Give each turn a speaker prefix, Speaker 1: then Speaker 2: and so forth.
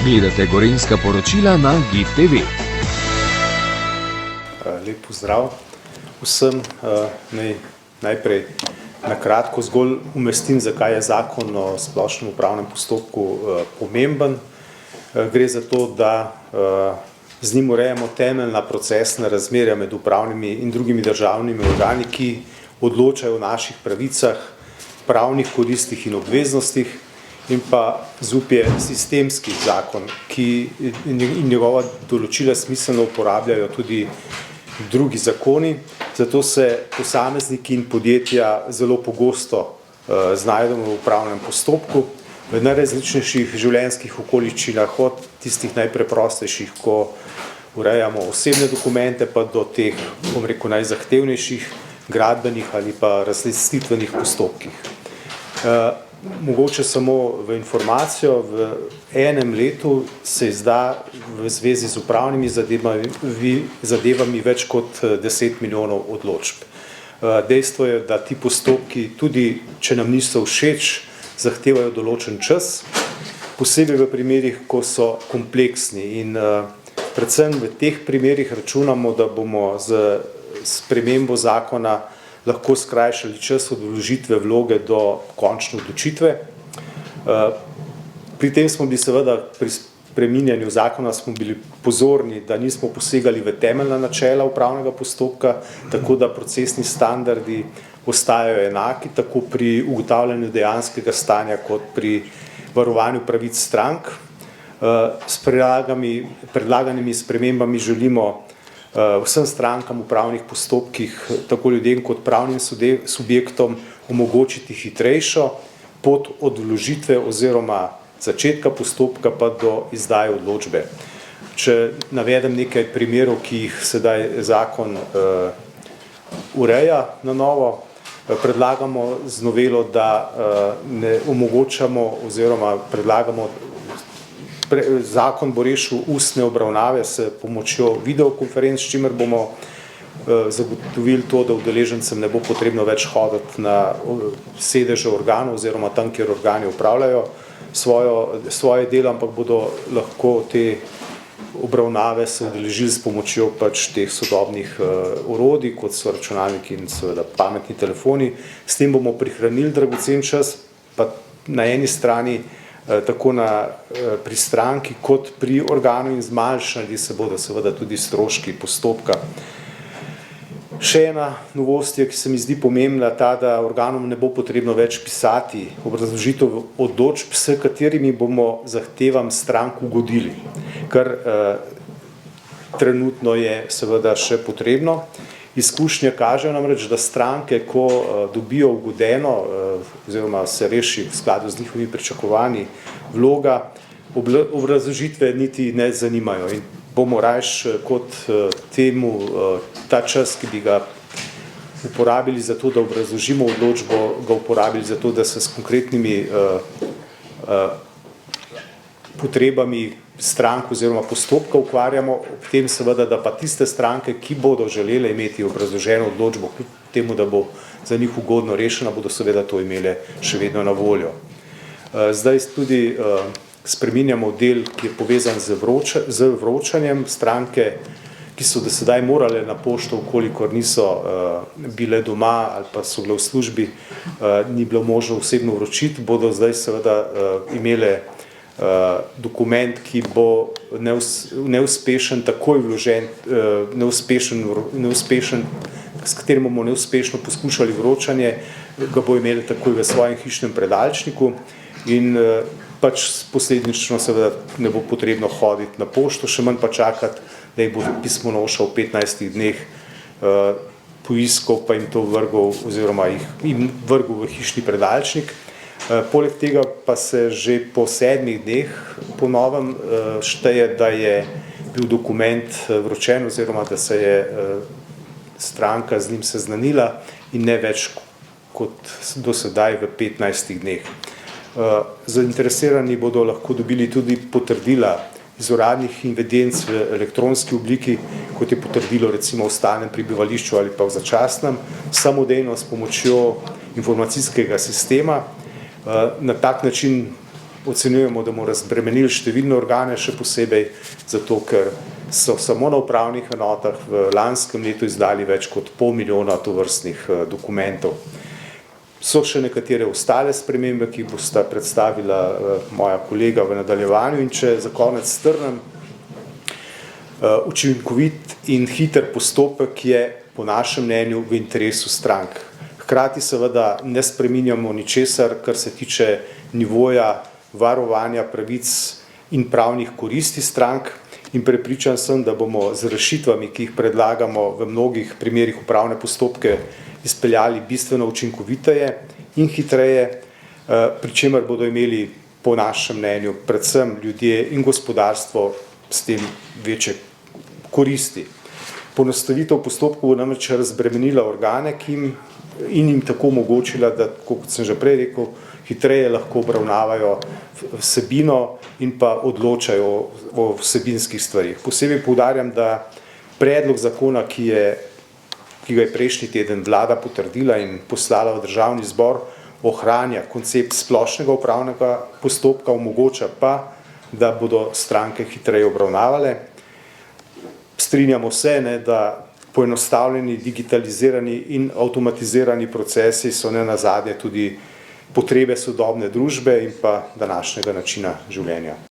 Speaker 1: Gledate Gorenjska poročila na GIF TV.
Speaker 2: Lep pozdrav vsem. Najprej na kratko zgolj umestim, zakaj je zakon o splošnem upravnem postopku pomemben. Gre za to, da z njim urejamo temeljna procesna razmerja med upravnimi in drugimi državnimi organi, ki odločajo o naših pravicah, pravnih koristih in obveznostih, in pa ZUP je sistemski zakon, ki in njegova določila smiselno uporabljajo tudi drugi zakoni, zato se posamezniki in podjetja zelo pogosto znajdemo v upravnem postopku, v najrazličnejših življenjskih okoliščinah, od tistih najpreprostejših, ko urejamo osebne dokumente, pa do teh, bom rekel, najzahtevnejših gradbenih ali pa razlastitvenih postopkih. Mogoče samo v informacijo, v enem letu se izda v zvezi z upravnimi zadevami več kot 10 milijonov odločb. Dejstvo je, da ti postopki, tudi če nam niso všeč, zahtevajo določen čas, posebej v primerih, ko so kompleksni, in predvsem v teh primerih računamo, da bomo z spremembo zakona lahko skrajšali čas od vložitve vloge do končne odločitve. Pri tem smo bili seveda pri spreminjanju zakona smo bili pozorni, da nismo posegali v temeljna načela upravnega postopka, tako da procesni standardi ostajajo enaki, tako pri ugotavljanju dejanskega stanja kot pri varovanju pravic strank. S predlaganimi spremembami želimo vsem strankam v upravnih postopkih, tako ljudem kot pravnim subjektom, omogočiti hitrejšo pot od vložitve oziroma začetka postopka pa do izdaje odločbe. Če navedem nekaj primerov, ki jih sedaj zakon ureja na novo, predlagamo z novelo, da ne omogočamo oziroma predlagamo, zakon bo rešil ustne obravnave s pomočjo videokonferenc, s čimer bomo zagotovili to, da udeležencem ne bo potrebno več hoditi na sedeže organov oziroma tam, kjer organi upravljajo svoje delo, ampak bodo lahko te obravnave se udeležili s pomočjo teh sodobnih orodij, kot so računalniki in seveda pametni telefoni. S tem bomo prihranili dragocen čas, pa na eni strani tako pri stranki kot pri organu, in zmanjšali se bodo seveda tudi stroški postopka. Še ena novost je, ki se mi zdi pomembna, ta, da organom ne bo potrebno več pisati obrazložitev odločb, s katerimi bomo zahtevam strank ugodili, kar trenutno je seveda še potrebno. Izkušnje kažejo namreč, da stranke, ko dobijo ugodeno oziroma se reši v skladu z njihovimi pričakovanji vloga, obrazložitve niti ne zanimajo, in bomo rajš kot temu ta čas, ki bi ga uporabili za to, da obrazložimo odločbo, ga uporabili za to, da se s konkretnimi potrebami strank oziroma postopka ukvarjamo, ob tem seveda, da pa tiste stranke, ki bodo želele imeti obrazloženo odločbo, kljub temu, da bo za njih ugodno rešena, bodo seveda to imele še vedno na voljo. Zdaj tudi spreminjamo del, ki je povezan z vročanjem. Stranke, ki so do sedaj morale na pošto, kolikor niso bile doma ali pa so bile v službi, ni bilo možno osebno vročiti, bodo zdaj seveda imele dokument, ki bo neuspešen, takoj vložen, neuspešen, s katerim bomo neuspešno poskušali vročanje, ga bo imeli takoj v svojem hišnem predalčniku, in posledično seveda ne bo potrebno hoditi na pošto, še manj pa čakati, da jih bo pismonoša v 15 dneh poiskal, pa jim to vrgel oziroma jim vrgel v hišni predalčnik. Poleg tega pa se že po 7 dneh po novem šteje, da je bil dokument vročen oziroma da se je stranka z njim seznanila, in ne več kot do sedaj v 15 dneh. Zainteresirani bodo lahko dobili tudi potrdila iz uradnih evidenc v elektronski obliki, kot je potrdilo recimo o stalnem prebivališču ali pa v začasnem, samodejno s pomočjo informacijskega sistema. Na tak način ocenjujemo, da bomo razbremenili številne organe, še posebej zato, ker so samo na upravnih enotah v lanskem letu izdali več kot 500 000 tovrstnih dokumentov. So še nekatere ostale spremembe, ki jih bosta predstavila moja kolega v nadaljevanju, in če za konec strnem, učinkovit in hiter postopek je po našem mnenju v interesu strank. Hkrati seveda ne spreminjamo ničesar, kar se tiče nivoja varovanja pravic in pravnih koristi strank, in prepričan sem, da bomo z rešitvami, ki jih predlagamo v mnogih primerih upravne postopke, izpeljali bistveno učinkoviteje in hitreje, pri čemer bodo imeli po našem mnenju predvsem ljudje in gospodarstvo s tem večje koristi. Poenostavitev postopkov bo namreč razbremenila organe in jim tako omogočila, da, kot sem že prej rekel, hitreje lahko obravnavajo vsebino in pa odločajo o vsebinskih stvarih. Posebej poudarjam, da predlog zakona, ki ga je prejšnji teden vlada potrdila in poslala v Državni zbor, ohranja koncept splošnega upravnega postopka, omogoča pa, da bodo stranke hitreje obravnavale. Strinjamo se, da poenostavljeni, digitalizirani in avtomatizirani procesi so nenazadnje tudi potrebe sodobne družbe in pa današnjega načina življenja.